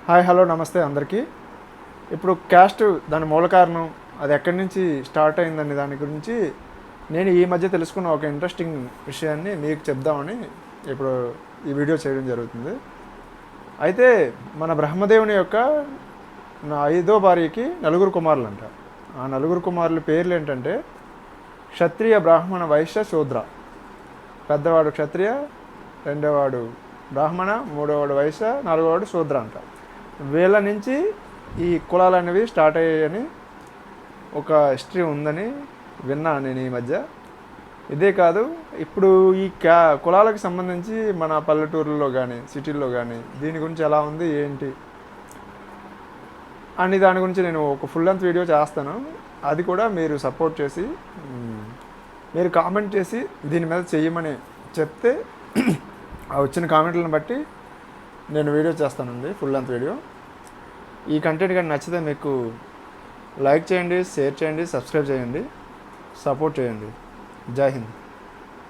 Hi hello నమస్తే అందరికీ. ఇప్పుడు క్యాస్ట్ దాని మూల కారణం అది ఎక్కడి నుంచి స్టార్ట్ అయిందని దాని గురించి నేను ఈ మధ్య తెలుసుకున్న ఒక ఇంట్రెస్టింగ్ విషయాన్ని మీకు చెప్దామని ఇప్పుడు ఈ వీడియో చేయడం జరుగుతుంది. అయితే మన బ్రహ్మదేవుని యొక్క 5వ భార్యకి 4 కుమారులు అంట. ఆ 4 కుమారుల పేర్లు ఏంటంటే క్షత్రియ, బ్రాహ్మణ, వైశ్య, శూద్ర. పెద్దవాడు క్షత్రియ, రెండోవాడు బ్రాహ్మణ, మూడోవాడు వైశ్య, నాలుగోవాడు శూద్ర అంట. వీళ్ళ నుంచి ఈ కులాలు అనేవి స్టార్ట్ అయ్యాయని ఒక హిస్టరీ ఉందని విన్నా నేను ఈ మధ్య. ఇదే కాదు, ఇప్పుడు ఈ కులాలకు సంబంధించి మన పల్లెటూరులో కానీ సిటీల్లో కానీ దీని గురించి ఎలా ఉంది ఏంటి అని దాని గురించి నేను ఒక ఫుల్ లెంత్ వీడియో చేస్తాను. అది కూడా మీరు సపోర్ట్ చేసి మీరు కామెంట్ చేసి దీని మీద చెయ్యమని చెప్తే ఆ వచ్చిన కామెంట్లను బట్టి నేను వీడియో చేస్తానండి, ఫుల్ లెంత్ వీడియో. ఈ కంటెంట్ కానీ నచ్చితే మీకు లైక్ చేయండి, షేర్ చేయండి, సబ్స్క్రైబ్ చేయండి, సపోర్ట్ చేయండి. జై హింద్.